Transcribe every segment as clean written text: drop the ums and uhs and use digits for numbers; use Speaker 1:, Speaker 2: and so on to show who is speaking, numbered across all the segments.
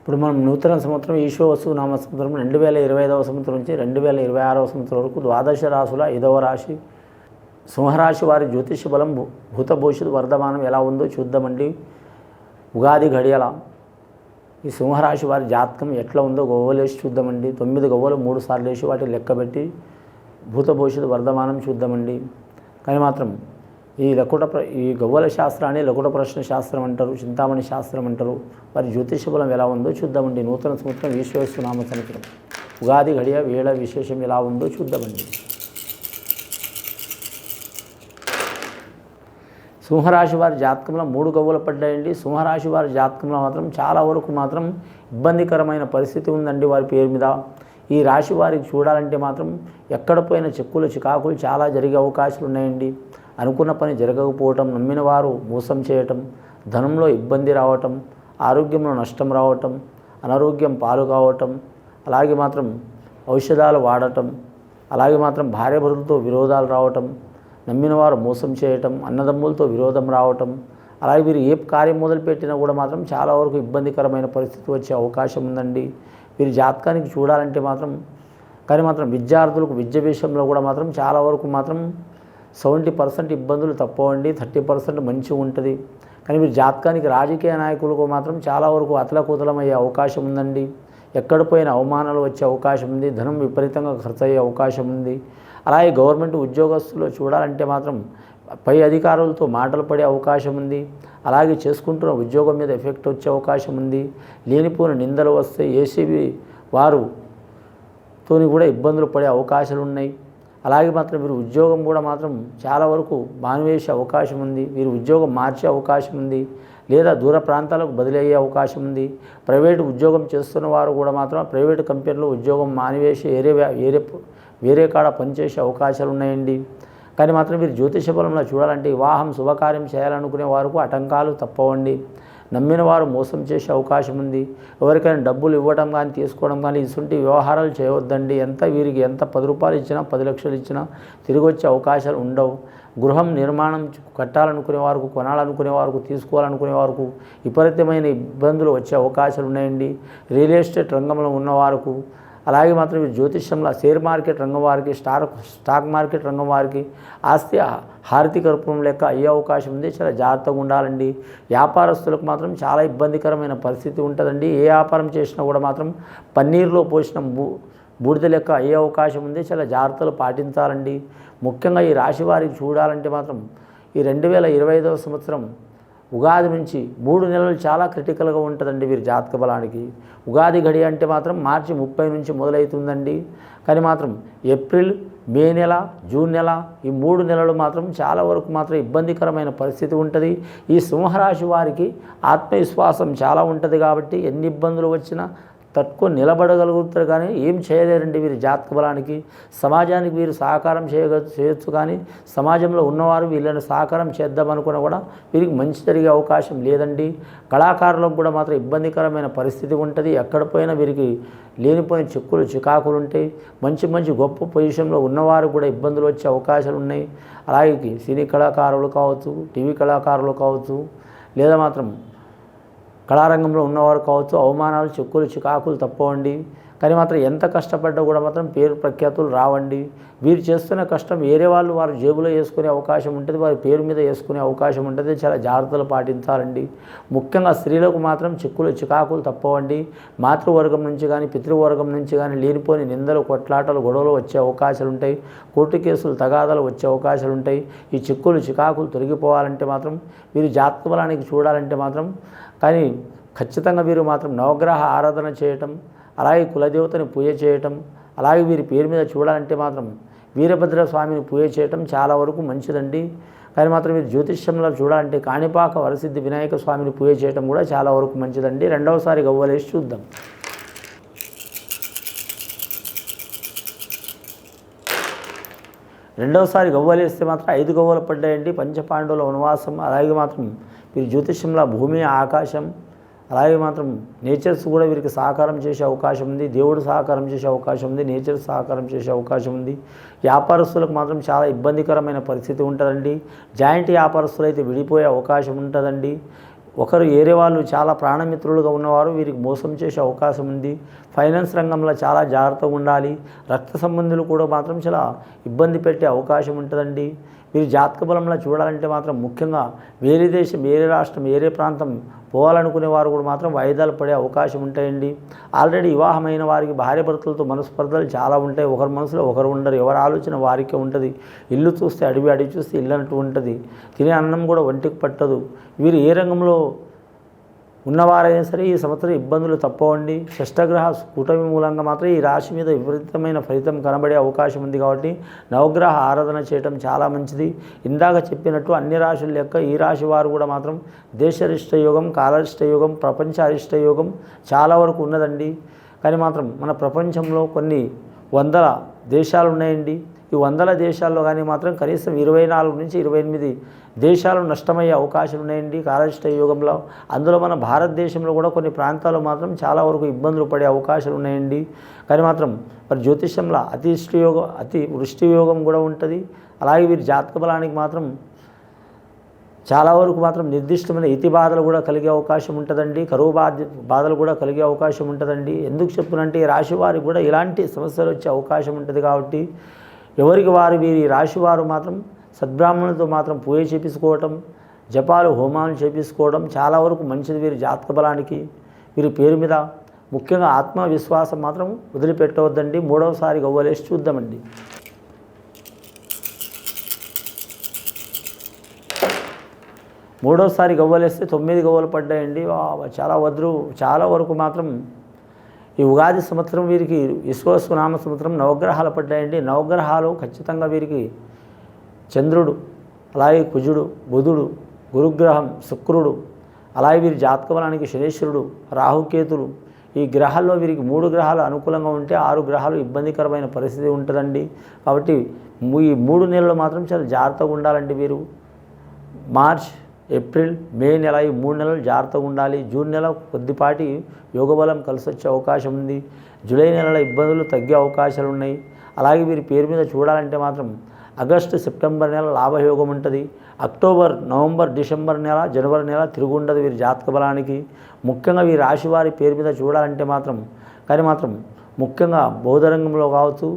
Speaker 1: ఇప్పుడు మనం నూతన సంవత్సరం ఈశ్వవసు నామ సంవత్సరం 2025వ సంవత్సరం నుంచి 2026వ సంవత్సరం వరకు ద్వాదశ రాశుల 5వ రాశి సింహరాశి వారి జ్యోతిష బలం భూత భవిష్యత్ వర్ధమానం ఎలా ఉందో చూద్దామండి. ఉగాది గడియల ఈ సింహరాశి వారి జాతకం ఎట్లా ఉందో గవ్వలేసి చూద్దామండి. 9 గవ్వలు 3 సార్లు వేసి వాటిని లెక్కబెట్టి భూత భవిష్యత్ వర్ధమానం చూద్దామండి. కానీ మాత్రం ఈ గవ్వల శాస్త్రాన్ని లకుట ప్రశ్న శాస్త్రం అంటారు, చింతామణి శాస్త్రం అంటారు. వారి జ్యోతిష బలం ఎలా ఉందో చూద్దామండి. నూతన సంవత్సరం ఈశ్వరస్సు నామ సంవత్సరం ఉగాది గడియ వేళ విశేషం ఎలా ఉందో చూద్దామండి. సింహరాశి వారి జాతకంలో 3 గవ్వలు పడ్డాయండి. సింహరాశి వారి జాతకంలో మాత్రం చాలా వరకు మాత్రం ఇబ్బందికరమైన పరిస్థితి ఉందండి వారి పేరు మీద. ఈ రాశి వారికి చూడాలంటే మాత్రం ఎక్కడ పోయిన చిక్కులు చికాకులు చాలా జరిగే అవకాశాలు ఉన్నాయండి. అనుకున్న పని జరగకపోవటం, నమ్మిన వారు మోసం చేయటం, ధనంలో ఇబ్బంది రావటం, ఆరోగ్యంలో నష్టం రావటం, అనారోగ్యం పాలు కావటం, అలాగే మాత్రం ఔషధాలు వాడటం, అలాగే మాత్రం భార్యాభర్తలతో విరోధాలు రావటం, నమ్మిన వారు మోసం చేయటం, అన్నదమ్ములతో విరోధం రావటం, అలాగే వీరు ఏ కార్యం మొదలుపెట్టినా కూడా మాత్రం చాలా వరకు ఇబ్బందికరమైన పరిస్థితి వచ్చే అవకాశం ఉందండి. వీరి జాతకానికి చూడాలంటే మాత్రం కానీ మాత్రం విద్యార్థులకు విద్య విషయంలో కూడా మాత్రం చాలా వరకు మాత్రం 70% ఇబ్బందులు తప్పవండి, 30% మంచిగా ఉంటుంది. కానీ వీరి జాతకానికి రాజకీయ నాయకులకు మాత్రం చాలా వరకు అతలకుతలమయ్యే అవకాశం ఉందండి. ఎక్కడ పోయిన అవమానాలు వచ్చే అవకాశం ఉంది, ధనం విపరీతంగా ఖర్చు అయ్యే అవకాశం ఉంది. అలాగే గవర్నమెంట్ ఉద్యోగస్తులు చూడాలంటే మాత్రం పై అధికారులతో మాటలు పడే అవకాశం ఉంది. అలాగే చేసుకుంటున్న ఉద్యోగం మీద ఎఫెక్ట్ వచ్చే అవకాశం ఉంది. లేనిపోయిన నిందలు వస్తే ఏసీబీ వారుతోని కూడా ఇబ్బందులు పడే అవకాశాలు ఉన్నాయి. అలాగే మాత్రం వీరు ఉద్యోగం కూడా మాత్రం చాలా వరకు మానివేసే అవకాశం ఉంది. వీరు ఉద్యోగం మార్చే అవకాశం ఉంది, లేదా దూర ప్రాంతాలకు బదిలీ అయ్యే అవకాశం ఉంది. ప్రైవేటు ఉద్యోగం చేస్తున్న వారు కూడా మాత్రం ప్రైవేటు కంపెనీలో ఉద్యోగం మానివేసి వేరే కాడ పనిచేసే అవకాశాలు ఉన్నాయండి. కానీ మాత్రం వీరు జ్యోతిష బలంలో చూడాలంటే వివాహం శుభకార్యం చేయాలనుకునే వారికి ఆటంకాలు తప్పవండి. నమ్మిన వారు మోసం చేసే అవకాశం ఉంది. ఎవరికైనా డబ్బులు ఇవ్వడం కానీ తీసుకోవడం కానీ ఇటువంటి వ్యవహారాలు చేయవద్దండి. వీరికి ఎంత 10 రూపాయలు ఇచ్చినా 10 లక్షలు ఇచ్చినా తిరిగి వచ్చే అవకాశాలు ఉండవు. గృహం నిర్మాణం కట్టాలనుకునే వారికి, కొనాలనుకునే వారికి, తీసుకోవాలనుకునే వారికి విపరీతమైన ఇబ్బందులు వచ్చే అవకాశాలు ఉన్నాయండి. రియల్ ఎస్టేట్ రంగంలో ఉన్నవారికి, అలాగే మాత్రం ఈ జ్యోతిష్యంలో షేర్ మార్కెట్ రంగం వారికి, స్టాక్ మార్కెట్ రంగం వారికి ఆస్తి హారతిక రూపం లెక్క అయ్యే అవకాశం ఉంది. చాలా జాగ్రత్తగా ఉండాలండి. వ్యాపారస్తులకు మాత్రం చాలా ఇబ్బందికరమైన పరిస్థితి ఉంటుందండి. ఏ వ్యాపారం చేసినా కూడా మాత్రం పన్నీరులో పోసిన బూడిద లెక్క అయ్యే అవకాశం ఉంది. చాలా జాగ్రత్తలు పాటించాలండి. ముఖ్యంగా ఈ రాశి వారికి చూడాలంటే మాత్రం ఈ 2025వ సంవత్సరం ఉగాది నుంచి 3 నెలలు చాలా క్రిటికల్గా ఉంటుందండి వీరి జాతక బలానికి. ఉగాది గడి అంటే మాత్రం మార్చి 30 నుంచి మొదలవుతుందండి. కానీ మాత్రం ఏప్రిల్, మే నెల, జూన్ నెల ఈ 3 నెలలు మాత్రం చాలా వరకు మాత్రం ఇబ్బందికరమైన పరిస్థితి ఉంటుంది. ఈ సింహరాశి వారికి ఆత్మవిశ్వాసం చాలా ఉంటుంది కాబట్టి ఎన్ని ఇబ్బందులు వచ్చినా తట్టుకొని నిలబడగలుగుతారు. కానీ ఏం చేయలేరండి వీరి జాతక బలానికి. సమాజానికి వీరు సహకారం చేయొచ్చు, కానీ సమాజంలో ఉన్నవారు వీళ్ళని సహకారం చేద్దామనుకున్నా కూడా వీరికి మంచి జరిగే అవకాశం లేదండి. కళాకారులకు కూడా మాత్రం ఇబ్బందికరమైన పరిస్థితి ఉంటుంది. ఎక్కడ పోయినా వీరికి లేనిపోయిన చిక్కులు చికాకులు ఉంటాయి. మంచి గొప్ప పొజిషన్లో ఉన్నవారు కూడా ఇబ్బందులు వచ్చే అవకాశాలు ఉన్నాయి. అలాగే సినీ కళాకారులు కావచ్చు, టీవీ కళాకారులు కావచ్చు, లేదా మాత్రం కళారంగంలో ఉన్నవారు కావచ్చు, అవమానాలు చిక్కులు చికాకులు తప్పవండి. కానీ మాత్రం ఎంత కష్టపడ్డా కూడా మాత్రం పేరు ప్రఖ్యాతులు రావండి. వీరు చేస్తున్న కష్టం వేరే వాళ్ళు వారి జేబులో వేసుకునే అవకాశం ఉంటుంది, వారి పేరు మీద వేసుకునే అవకాశం ఉంటుంది. చాలా జాగ్రత్తలు పాటించాలండి. ముఖ్యంగా స్త్రీలకు మాత్రం చిక్కులు చికాకులు తప్పవండి. మాతృవర్గం నుంచి కానీ పితృవర్గం నుంచి కానీ లేనిపోని నిందలు, కొట్లాటలు, గొడవలు వచ్చే అవకాశాలు ఉంటాయి. కోర్టు కేసులు, తగాదాలు వచ్చే అవకాశాలు ఉంటాయి. ఈ చిక్కులు చికాకులు తొలగిపోవాలంటే మాత్రం వీరు జాతక బలానికి చూడాలంటే మాత్రం కానీ ఖచ్చితంగా వీరు మాత్రం నవగ్రహ ఆరాధన చేయటం, అలాగే కులదేవతని పూజ చేయటం, అలాగే వీరి పేరు మీద చూడాలంటే మాత్రం వీరభద్ర స్వామిని పూజ చేయటం చాలా వరకు మంచిదండి. కానీ మాత్రం వీరు జ్యోతిష్యంలో చూడాలంటే కాణిపాక వరసిద్ధి వినాయక స్వామిని పూజ చేయటం కూడా చాలా వరకు మంచిదండి. రెండవసారి గవ్వలేసి చూద్దాం. రెండవసారి గవ్వలేస్తే మాత్రం 5 గవ్వలు పడ్డాయండి. పంచపాండవుల వనవాసం, అలాగే మాత్రం వీరి జ్యోతిష్యంలో భూమి, ఆకాశం, అలాగే మాత్రం నేచర్స్ కూడా వీరికి సహకారం చేసే అవకాశం ఉంది. దేవుడు సహకారం చేసే అవకాశం ఉంది, నేచర్ సహకారం చేసే అవకాశం ఉంది. వ్యాపారస్తులకు మాత్రం చాలా ఇబ్బందికరమైన పరిస్థితి ఉంటుందండి. జాయింట్ వ్యాపారస్తులు అయితే విడిపోయే అవకాశం ఉంటుందండి. ఒకరు ఏరే వాళ్ళు చాలా ప్రాణమిత్రులుగా ఉన్నవారు వీరికి మోసం చేసే అవకాశం ఉంది. ఫైనాన్స్ రంగంలో చాలా జాగ్రత్తగా ఉండాలి. రక్త సంబంధులు కూడా మాత్రం చాలా ఇబ్బంది పెట్టే అవకాశం ఉంటుందండి. మీరు జాతక బలంలో చూడాలంటే మాత్రం ముఖ్యంగా వేరే దేశం, వేరే రాష్ట్రం, వేరే ప్రాంతం పోవాలనుకునే వారు కూడా మాత్రం వాయిదాలు పడే అవకాశం ఉంటాయండి. ఆల్రెడీ వివాహమైన వారికి భార్య భర్తలతో మనస్పర్ధలు చాలా ఉంటాయి. ఒకరి మనసులో ఒకరు ఉండరు, ఎవరి ఆలోచన వారికే ఉంటుంది. ఇల్లు చూస్తే అడవి, అడవి చూస్తే ఇల్లు అంటూ ఉంటుంది. తినే అన్నం కూడా ఒంటికి పట్టదు. వీరు ఏ రంగంలో ఉన్నవారైనా సరే ఈ సంవత్సరం ఇబ్బందులు తప్పవండి. షష్టగ్రహ కూటమి మూలంగా మాత్రం ఈ రాశి మీద విపరీతమైన ఫలితం కనబడే అవకాశం ఉంది. కాబట్టి నవగ్రహ ఆరాధన చేయటం చాలా మంచిది. ఇందాక చెప్పినట్టు అన్ని రాశుల లెక్క ఈ రాశి వారు కూడా మాత్రం దేశరిష్ట యోగం, కాలరిష్ట యోగం, ప్రపంచ అరిష్ట యోగం చాలా వరకు ఉన్నదండి. కానీ మాత్రం మన ప్రపంచంలో కొన్ని వందల దేశాలు ఉన్నాయండి. ఈ వందల దేశాల్లో కానీ మాత్రం కనీసం 24 నుంచి 28 దేశాలు నష్టమయ్యే అవకాశాలు ఉన్నాయండి కాలరిష్ట యోగంలో. అందులో మన భారతదేశంలో కూడా కొన్ని ప్రాంతాల్లో మాత్రం చాలా వరకు ఇబ్బందులు పడే అవకాశాలు ఉన్నాయండి. కానీ మాత్రం మరి జ్యోతిష్యంలో అతి వృష్టి యోగం కూడా ఉంటుంది. అలాగే వీరి జాతక బలానికి మాత్రం చాలా వరకు మాత్రం నిర్దిష్టమైన ఇతి బాధలు కూడా కలిగే అవకాశం ఉంటుందండి. కరువు బాధలు కూడా కలిగే అవకాశం ఉంటుందండి. ఎందుకు చెప్తున్నంటే ఈ రాశి వారికి కూడా ఇలాంటి సమస్యలు వచ్చే అవకాశం ఉంటుంది. కాబట్టి ఎవరికి వారు వీరి రాశి వారు మాత్రం సద్బ్రాహ్మణులతో మాత్రం పూజ చేపించుకోవటం, జపాలు, హోమాలు చేపించుకోవడం చాలా వరకు మంచిది వీరి జాతక బలానికి. వీరి పేరు మీద ముఖ్యంగా ఆత్మవిశ్వాసం మాత్రం వదిలిపెట్టవద్దండి. మూడవసారి గవ్వలేసి చూద్దామండి. మూడోసారి గవ్వలేస్తే 9 గవ్వలు పడ్డాయండి. చాలా వరకు మాత్రం ఈ ఉగాది సంవత్సరం వీరికి విశ్వస్వనామ సంవత్సరం నవగ్రహాలు పడ్డాయండి. నవగ్రహాలు ఖచ్చితంగా వీరికి చంద్రుడు, అలాగే కుజుడు, బుధుడు, గురుగ్రహం, శుక్రుడు, అలాగే వీరి జాతక బలానికి శనేశ్వరుడు, రాహుకేతులు, ఈ గ్రహాల్లో వీరికి 3 గ్రహాలు అనుకూలంగా ఉంటే 6 గ్రహాలు ఇబ్బందికరమైన పరిస్థితి ఉంటుందండి. కాబట్టి ఈ 3 నెలలు మాత్రం చాలా జాగ్రత్తగా ఉండాలండి. వీరు మార్చ్, ఏప్రిల్, మే నెల ఈ 3 నెలలు జాగ్రత్తగా ఉండాలి. జూన్ నెల కొద్దిపాటి యోగబలం కలిసి వచ్చే అవకాశం ఉంది. జూలై నెలలో ఇబ్బందులు తగ్గే అవకాశాలు ఉన్నాయి. అలాగే వీరి పేరు మీద చూడాలంటే మాత్రం ఆగస్టు, సెప్టెంబర్ నెల లాభయోగం ఉంటుంది. అక్టోబర్, నవంబర్, డిసెంబర్ నెల, జనవరి నెల తిరుగుండదు వీరి జాతక బలానికి. ముఖ్యంగా వీరి రాశి వారి పేరు మీద చూడాలంటే మాత్రం ముఖ్యంగా బౌద్ధ రంగంలో కావచ్చు,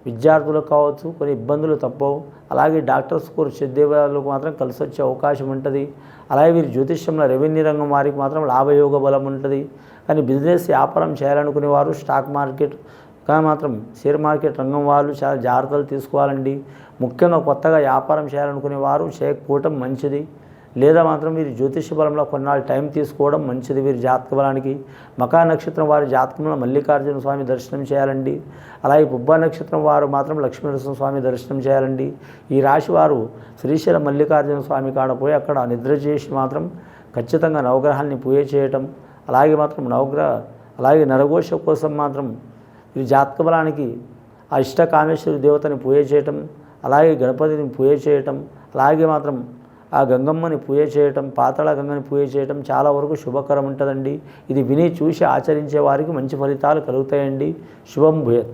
Speaker 1: విద్యార్థులకు కావచ్చు కొన్ని ఇబ్బందులు తప్పవు. అలాగే డాక్టర్స్ కోర్స్ చదివే వాళ్ళకు మాత్రం కలిసి వచ్చే అవకాశం ఉంటుంది. అలాగే వీరి జ్యోతిష్యంలో రెవెన్యూ రంగం వారికి మాత్రం లాభయోగ బలం ఉంటుంది. కానీ బిజినెస్ వ్యాపారం చేయాలనుకునే వారు స్టాక్ మార్కెట్ కానీ మాత్రం షేర్ మార్కెట్ రంగం వాళ్ళు చాలా జాగ్రత్తలు తీసుకోవాలండి. ముఖ్యంగా కొత్తగా వ్యాపారం చేయాలనుకునే వారు చేయకపోవటం మంచిది. లేదా మాత్రం వీరి జ్యోతిష బలంలో కొన్నాళ్ళు టైం తీసుకోవడం మంచిది. వీరి జాతక బలానికి మకా నక్షత్రం వారి జాతకంలో మల్లికార్జున స్వామి దర్శనం చేయాలండి. అలాగే పుబ్బ నక్షత్రం వారు మాత్రం లక్ష్మీనరసింహ స్వామి దర్శనం చేయాలండి. ఈ రాశి వారు శ్రీశైలం మల్లికార్జున స్వామి కాడ పోయి అక్కడ నిద్ర చేసి మాత్రం ఖచ్చితంగా నవగ్రహాన్ని పూజ చేయటం, అలాగే నరఘోష కోసం మాత్రం వీరి జాతక బలానికి ఆ ఇష్టకామేశ్వరి దేవతని పూజ చేయటం, అలాగే గణపతిని పూజ చేయటం, అలాగే మాత్రం ఆ గంగమ్మని పూజ చేయటం, పాతాళ గంగని పూజ చేయటం చాలా వరకు శుభకరం ఉంటుందండి. ఇది విని చూసి ఆచరించే వారికి మంచి ఫలితాలు కలుగుతాయండి. శుభం భూయత్.